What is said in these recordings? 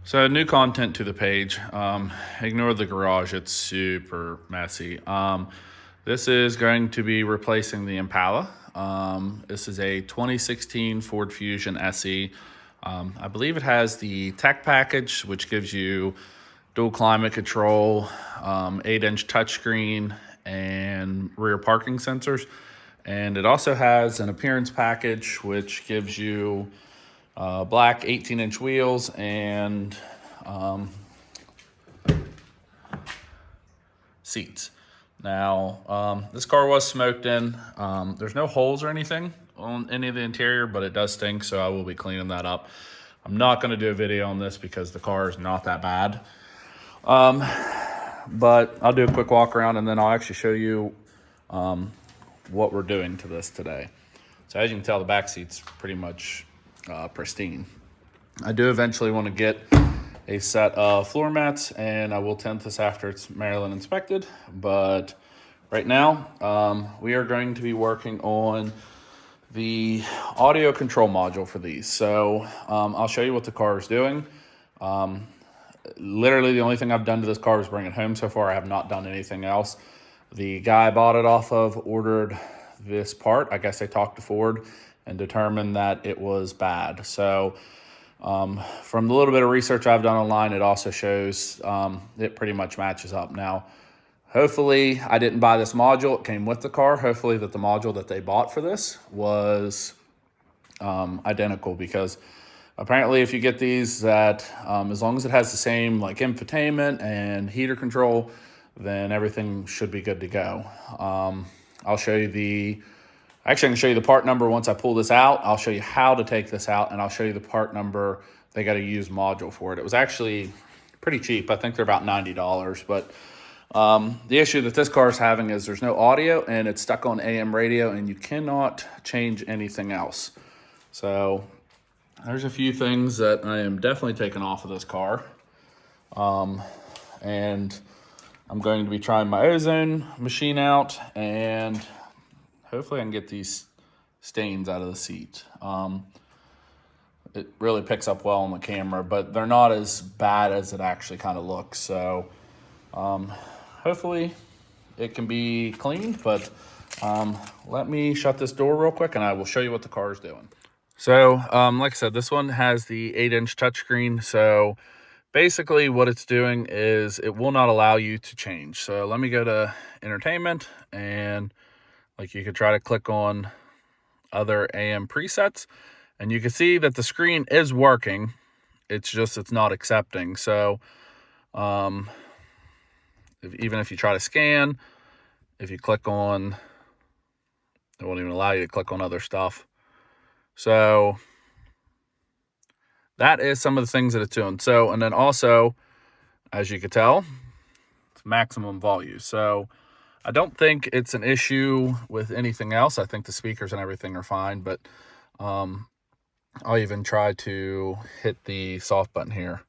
So new content to the page. Ignore the garage, it's super messy. This is going to be replacing the Impala. This is a 2016 Ford Fusion SE. I believe it has the tech package, which gives you dual climate control, 8-inch touchscreen, and rear parking sensors. And it also has an appearance package, which gives you black 18-inch wheels and seats. Now, this car was smoked in. There's no holes or anything on any of the interior, but it does stink, so I will be cleaning that up. I'm not going to do a video on this because the car is not that bad. But I'll do a quick walk around and then I'll actually show you what we're doing to this today. So as you can tell, the back seat's pretty much pristine. I do eventually want to get a set of floor mats, and I will tint this after it's Maryland inspected. But right now, we are going to be working on the audio control module for these. So I'll show you what the car is doing. Literally the only thing I've done to this car is bring it home so far. I have not done anything else. The guy I bought it off of ordered this part. I guess they talked to Ford and determined that it was bad. So from the little bit of research I've done online, it also shows it pretty much matches up. Now, hopefully I didn't buy this module. It came with the car. Hopefully that the module that they bought for this was identical, because apparently if you get these, that as long as it has the same like infotainment and heater control, then everything should be good to go. I'll show you actually I can show you the part number once I pull this out. I'll show you how to take this out, and I'll show you the part number. They got a used module for it. It was actually pretty cheap. I think they're about $90, but the issue that this car is having is there's no audio and it's stuck on AM radio, and you cannot change anything else. So there's a few things that I am definitely taking off of this car. And I'm going to be trying my ozone machine out, and hopefully I can get these stains out of the seat. It really picks up well on the camera, but they're not as bad as it actually kind of looks. So hopefully it can be cleaned, but let me shut this door real quick and I will show you what the car is doing. So like I said, this one has the 8-inch touchscreen. So basically what it's doing is it will not allow you to change. So let me go to entertainment, and like you could try to click on other AM presets, and you can see that the screen is working. It's just, it's not accepting. So even if you try to scan, if you click on, it won't even allow you to click on other stuff. So that is some of the things that it's doing. So, and then also, as you can tell, it's maximum volume. So I don't think it's an issue with anything else. I think the speakers and everything are fine, but I'll even try to hit the soft button here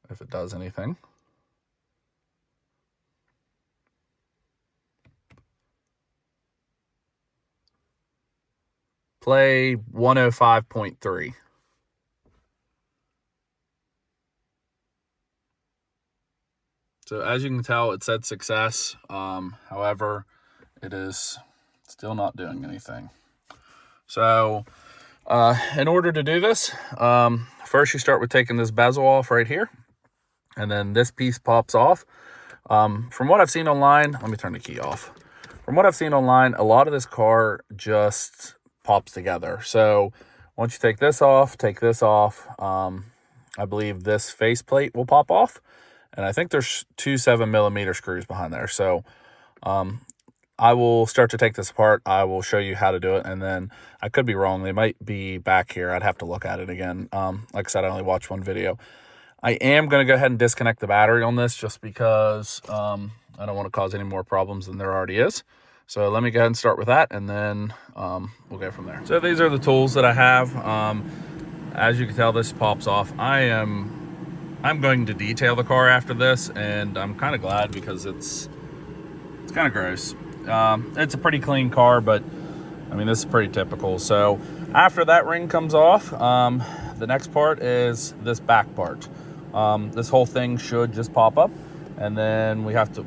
if it does anything. Play 105.3. So as you can tell, it said success. However, it is still not doing anything. So in order to do this, first you start with taking this bezel off right here, and then this piece pops off. From what I've seen online, let me turn the key off. From what I've seen online, a lot of this car just pops together. So once you take this off, I believe this faceplate will pop off. And I think there's 2 7mm screws behind there. So I will start to take this apart. I will show you how to do it. And then I could be wrong. They might be back here. I'd have to look at it again. Like I said, I only watched one video. I am going to go ahead and disconnect the battery on this just because I don't want to cause any more problems than there already is. So let me go ahead and start with that, and then we'll go from there. So these are the tools that I have. As you can tell, this pops off. I'm going to detail the car after this, and I'm kind of glad because it's kind of gross. It's a pretty clean car, but I mean, this is pretty typical. So after that ring comes off, the next part is this back part. This whole thing should just pop up, and then we have to,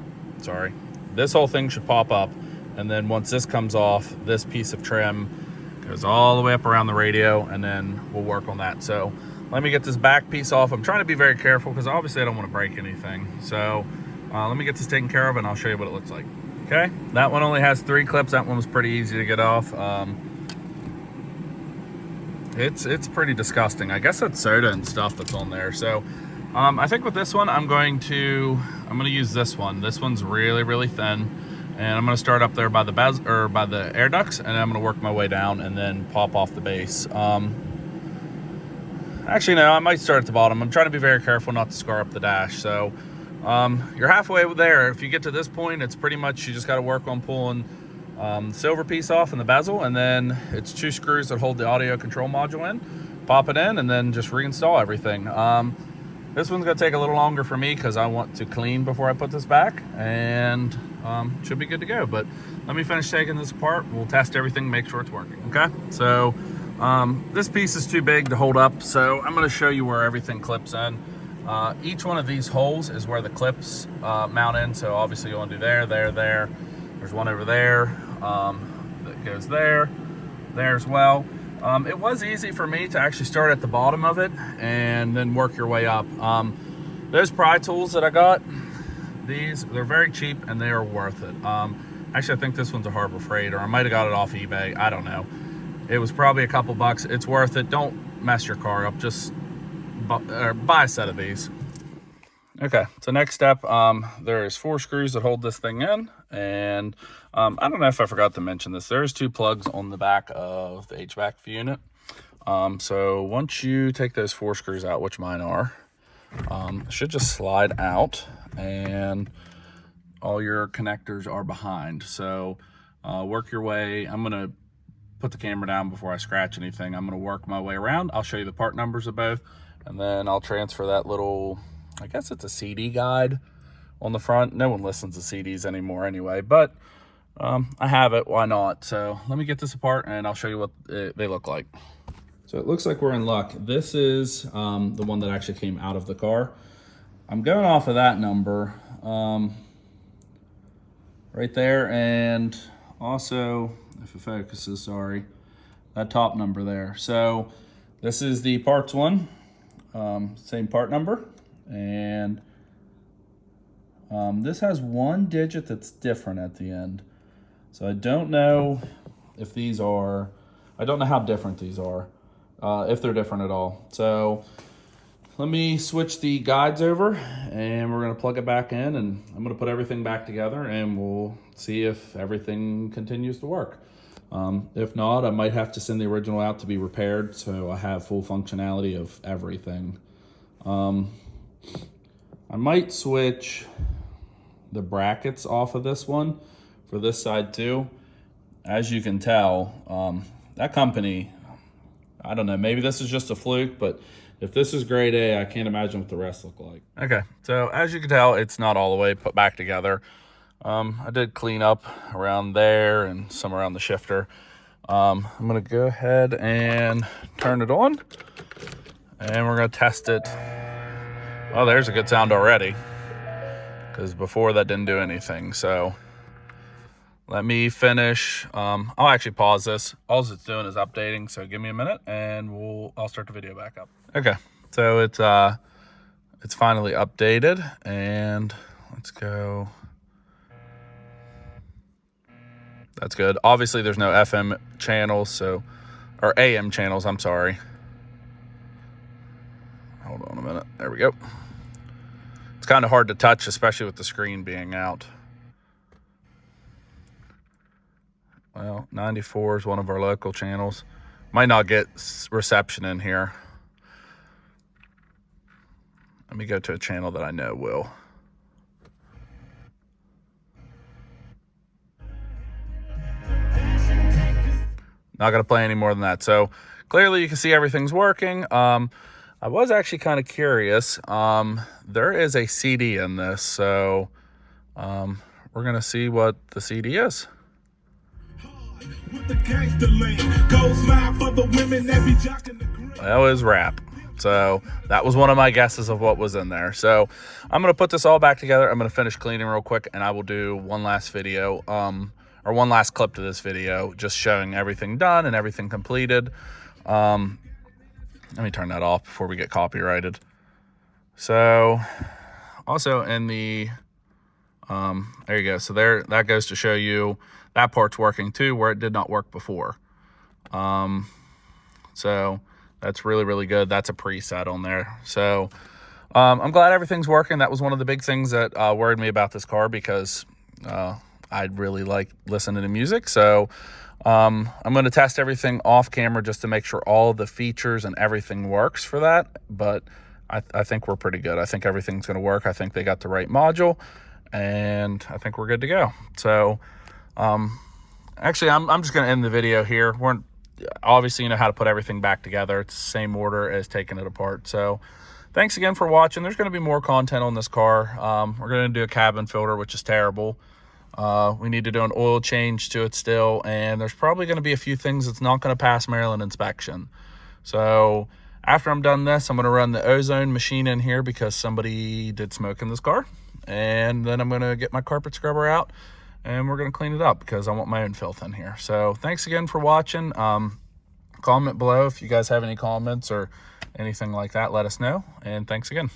this whole thing should pop up, and then once this comes off, this piece of trim goes all the way up around the radio, and then we'll work on that. So let me get this back piece off. I'm trying to be very careful because obviously I don't want to break anything. So let me get this taken care of, and I'll show you what it looks like. Okay, that one only has 3 clips. That one was pretty easy to get off. It's pretty disgusting. I guess that's soda and stuff that's on there. So I think with this one, I'm going to use this one. This one's really, really thin, and I'm going to start up there by the by the air ducts, and I'm going to work my way down and then pop off the base. Actually, no, I might start at the bottom. I'm trying to be very careful not to scar up the dash. So you're halfway there. If you get to this point, it's pretty much you just got to work on pulling the silver piece off in the bezel, and then it's 2 screws that hold the audio control module in. Pop it in, and then just reinstall everything. This one's gonna take a little longer for me because I want to clean before I put this back, and should be good to go. But let me finish taking this apart. We'll test everything, make sure it's working. Okay, so this piece is too big to hold up, so I'm gonna show you where everything clips in. Each one of these holes is where the clips mount in. So obviously you want to do there. There's one over there that goes there as well. It was easy for me to actually start at the bottom of it and then work your way up. Those pry tools that I got, they're very cheap and they are worth it. Actually, I think this one's a Harbor Freight, or I might have got it off eBay. I don't know. It was probably a couple bucks. It's worth it. Don't mess your car up. Just buy a set of these. Okay, so next step, there's 4 screws that hold this thing in, and I don't know if I forgot to mention this. There's 2 plugs on the back of the HVAC unit. So once you take those 4 screws out, which mine are, it should just slide out, and all your connectors are behind. So work your way. I'm gonna put the camera down before I scratch anything. I'm gonna work my way around. I'll show you the part numbers of both, and then I'll transfer that little, I guess it's a CD guide on the front. No one listens to CDs anymore anyway, but I have it, why not? So let me get this apart and I'll show you what they look like. So it looks like we're in luck. This is the one that actually came out of the car. I'm going off of that number right there, and also, if it focuses, sorry, that top number there. So this is the parts one, same part number. And this has 1 digit that's different at the end. So I don't know if these are, I don't know how different these are, if they're different at all. So let me switch the guides over, and we're gonna plug it back in, and I'm gonna put everything back together, and we'll see if everything continues to work. If not, I might have to send the original out to be repaired so I have full functionality of everything. I might switch the brackets off of this one for this side too. As you can tell, that company, I don't know, maybe this is just a fluke, but if this is grade A, I can't imagine what the rest look like. Okay, so as you can tell, it's not all the way put back together. I did clean up around there and some around the shifter. I'm gonna go ahead and turn it on, and we're gonna test it. Oh, there's a good sound already, because before that didn't do anything. So let me finish. I'll actually pause this. All it's doing is updating, so give me a minute and I'll start the video back up. Okay, so it's finally updated, and let's go. That's good. Obviously there's no FM channels, or AM channels, I'm sorry. Hold on a minute. There we go. It's kind of hard to touch, especially with the screen being out. Well, 94 is one of our local channels. Might not get reception in here. Let me go to a channel that I know will. Not going to play any more than that. So clearly you can see everything's working. I was actually kind of curious. There is a CD in this, so we're going to see what the CD is. That was wrap. So that was one of my guesses of what was in there. So I'm going to put this all back together. I'm going to finish cleaning real quick, and I will do one last video, or one last clip to this video, just showing everything done and everything completed. Let me turn that off before we get copyrighted. So also in the, there you go. So there, that goes to show you that part's working too, where it did not work before. So that's really, really good. That's a preset on there. So I'm glad everything's working. That was one of the big things that worried me about this car, because I really like listening to music. So I'm going to test everything off camera just to make sure all of the features and everything works for that. But I think we're pretty good. I think everything's going to work. I think they got the right module, and I think we're good to go. So actually, I'm just going to end the video here. We're obviously, you know how to put everything back together. It's the same order as taking it apart. So thanks again for watching. There's going to be more content on this car. We're going to do a cabin filter, which is terrible. We need to do an oil change to it still, and there's probably going to be a few things that's not going to pass Maryland inspection. So after I'm done this, I'm going to run the ozone machine in here because somebody did smoke in this car, and then I'm going to get my carpet scrubber out, and we're going to clean it up because I want my own filth in here. So thanks again for watching. Comment below if you guys have any comments or anything like that. Let us know, and thanks again.